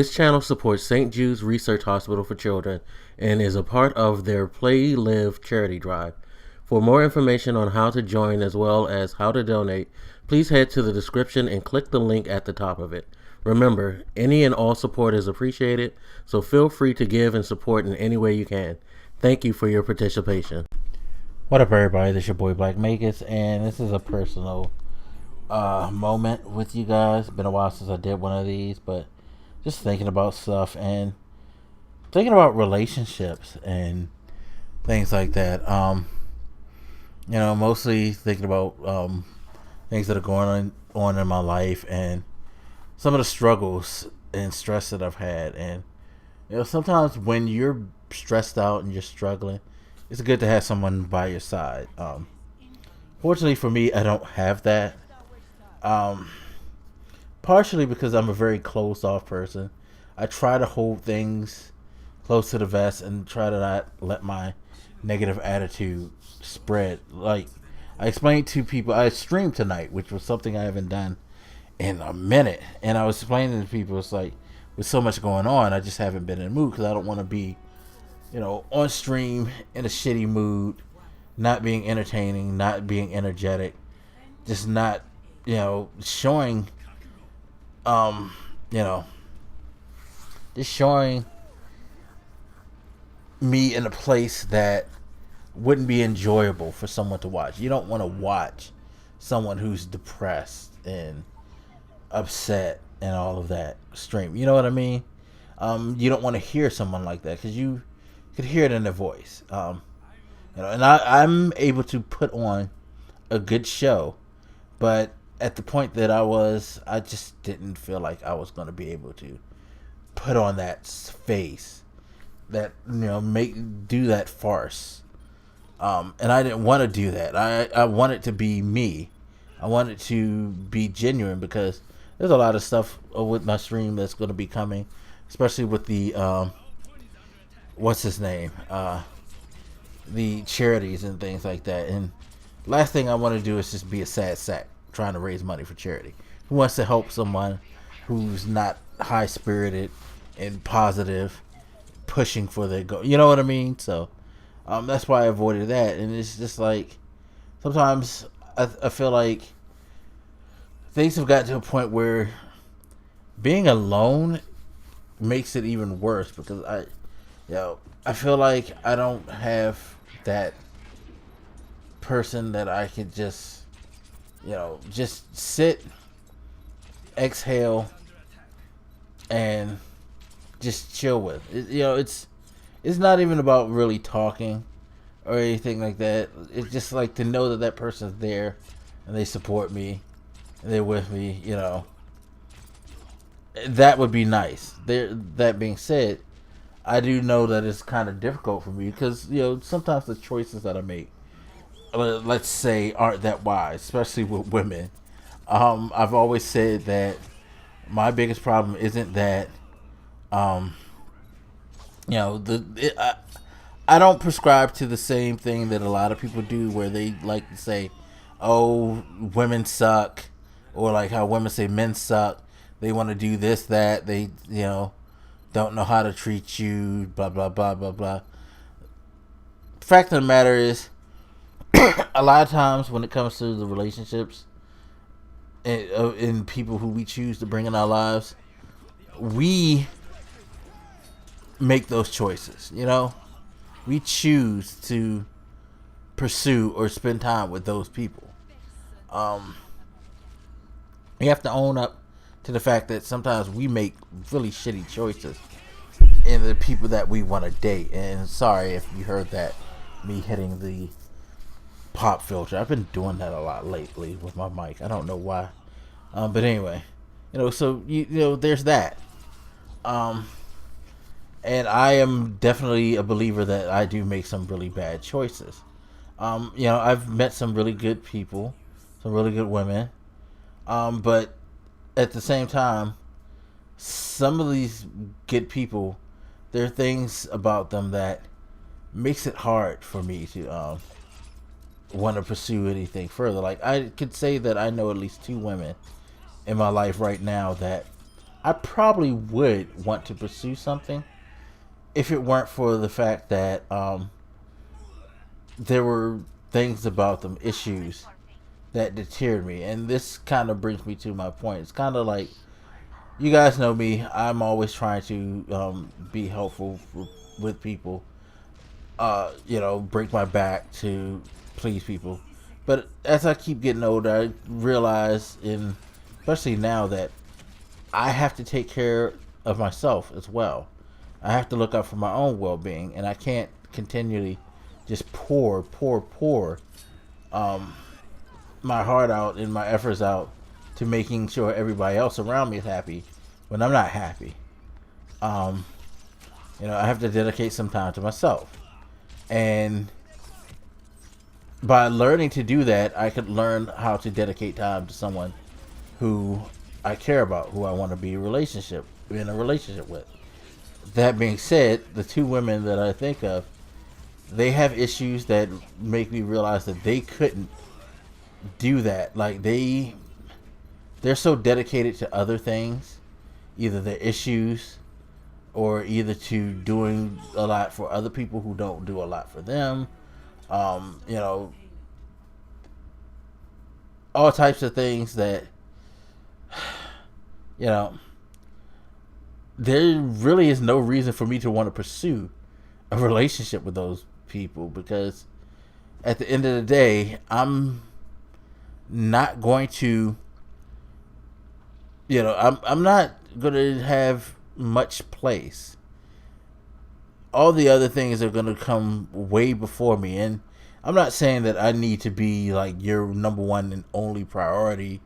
This channel supports St. Jude's Research Hospital for Children and is a part of their Play Live charity drive. For more information on how to join as well as how to donate, please head to the description and click the link at the top of it. Remember, any and all support is appreciated, so feel free to give and support in any way you can. Thank you for your participation. What up, everybody? This is your boy Blak Magus, and this is a personal moment with you guys. Been a while since I did one of these, but just thinking about stuff and thinking about relationships and things like that. Mostly thinking about things that are going on in my life and some of the struggles and stress that I've had. And sometimes when you're stressed out and you're struggling, it's good to have someone by your side. Fortunately for me, I don't have that. Partially because I'm a very closed off person. I try to hold things close to the vest and try to not let my negative attitude spread. Like I explained to people, I streamed tonight, which was something I haven't done in a minute. And I was explaining to people, it's like, with so much going on, I just haven't been in the mood because I don't want to be, on stream in a shitty mood, not being entertaining, not being energetic, just not, showing, just showing me in a place that wouldn't be enjoyable for someone to watch. You don't want to watch someone who's depressed and upset and all of that stream. You know what I mean? You don't want to hear someone like that because you could hear it in their voice. And I'm able to put on a good show, but at the point that I just didn't feel like I was going to be able to put on that face, that do that farce. And I didn't want to do that. I wanted to be me. I wanted to be genuine because there's a lot of stuff with my stream that's going to be coming, especially with the what's his name, the charities and things like that. And last thing I want to do is just be a sad sack trying to raise money for charity. Who wants to help someone who's not high spirited and positive, pushing for their goal? You know what I mean? So that's why I avoided that. And it's just like sometimes I feel like things have gotten to a point where being alone makes it even worse because I feel like I don't have that person that I could just just sit, exhale, and just chill with. It's not even about really talking or anything like that. It's just like to know that person's there and they support me and they're with me. That would be nice. That being said, I do know that it's kind of difficult for me because sometimes the choices that I make, let's say, aren't that wise, especially with women. I've always said that my biggest problem isn't that I don't prescribe to the same thing that a lot of people do, where they like to say, "Oh, women suck," or like how women say men suck. They want to do this, that. They don't know how to treat you. Blah blah blah blah blah. Fact of the matter is, a lot of times when it comes to the relationships and people who we choose to bring in our lives, we make those choices. We choose to pursue or spend time with those people. You have to own up to the fact that sometimes we make really shitty choices in the people that we want to date. And sorry if you heard that, me hitting the pop filter. I've been doing that a lot lately with my mic. I don't know why. But anyway, so there's that. And I am definitely a believer that I do make some really bad choices. I've met some really good people, some really good women. But at the same time, some of these good people, there are things about them that makes it hard for me to want to pursue anything further. Like, I could say that I know at least 2 women in my life right now that I probably would want to pursue something if it weren't for the fact that there were things about them, issues that deterred me. And this kind of brings me to my point. It's kind of like, you guys know me. I'm always trying to be helpful with people. Break my back to please people. But as I keep getting older, I realize, especially now, that I have to take care of myself as well. I have to look out for my own well-being, and I can't continually just pour my heart out and my efforts out to making sure everybody else around me is happy when I'm not happy. I have to dedicate some time to myself. And by learning to do that, I could learn how to dedicate time to someone who I care about, who I want to be in a relationship with. That being said, the two women that I think of, they have issues that make me realize that they couldn't do that. Like, they're so dedicated to other things, either their issues or either to doing a lot for other people who don't do a lot for them. All types of things that, there really is no reason for me to want to pursue a relationship with those people, because at the end of the day, I'm not going to, I'm not going to have much place. All the other things are going to come way before me. And I'm not saying that I need to be like your number one and only priority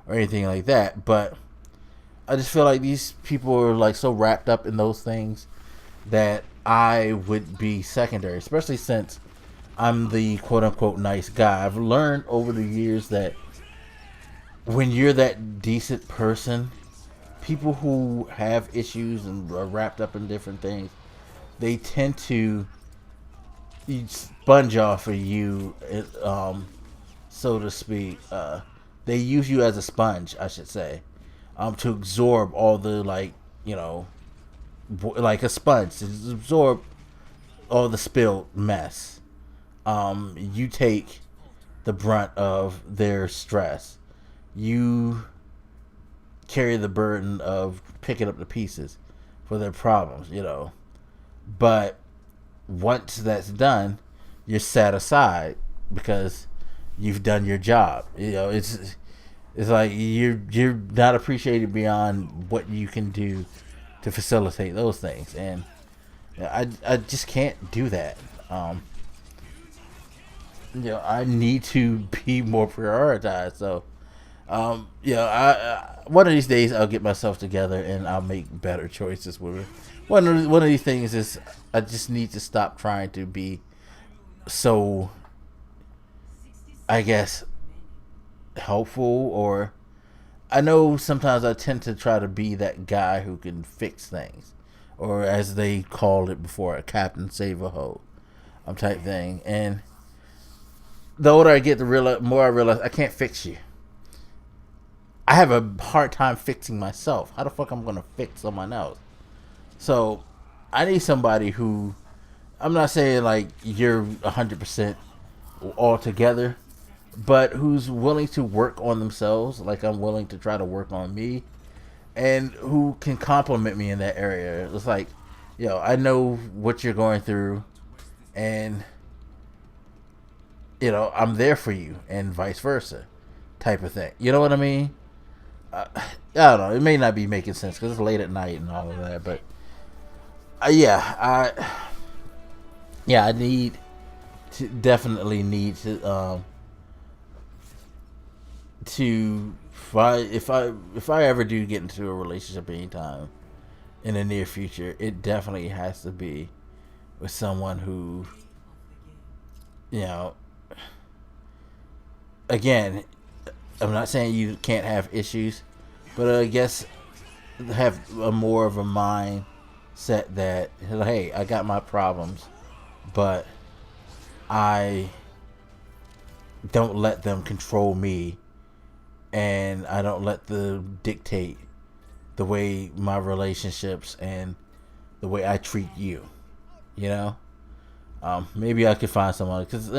or anything like that, but I just feel like these people are like so wrapped up in those things that I would be secondary, especially since I'm the quote unquote nice guy. I've learned over the years that when you're that decent person, people who have issues and are wrapped up in different things, they tend to sponge off of you, so to speak. They use you as a sponge, I should say, to absorb all the, like a sponge, to absorb all the spilled mess. You take the brunt of their stress. You carry the burden of picking up the pieces for their problems, But once that's done, you're set aside because you've done your job. It's like you're not appreciated beyond what you can do to facilitate those things, and I just can't do that. I need to be more prioritized. So, one of these days I'll get myself together and I'll make better choices with it. One of these things is I just need to stop trying to be so, I guess, helpful. Or I know sometimes I tend to try to be that guy who can fix things, or as they called it before, a Captain Save a Hoe type thing. And the older I get, the more I realize I can't fix you. I have a hard time fixing myself. How the fuck I'm gonna fix someone else? So I need somebody who, I'm not saying like you're 100% all together, but who's willing to work on themselves like I'm willing to try to work on me, and who can compliment me in that area. It's like, I know what you're going through, and I'm there for you, and vice versa, type of thing. You know what I mean? I don't know. It may not be making sense because it's late at night and all of that, but I definitely need to if I ever do get into a relationship anytime in the near future, it definitely has to be with someone who, again, I'm not saying you can't have issues, but I guess have more of a mindset that, hey, I got my problems, but I don't let them control me, and I don't let them dictate the way my relationships and the way I treat you. You know, maybe I could find someone, because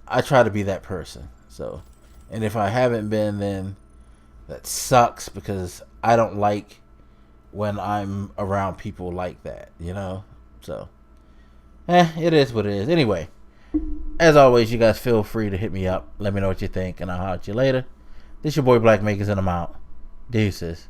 I try to be that person. So, and if I haven't been, then that sucks, because I don't like when I'm around people like that. So it is what it is. Anyway, as always, you guys feel free to hit me up. Let me know what you think, and I'll holler at you later. This your boy Blak Magus, and I'm out. Deuces.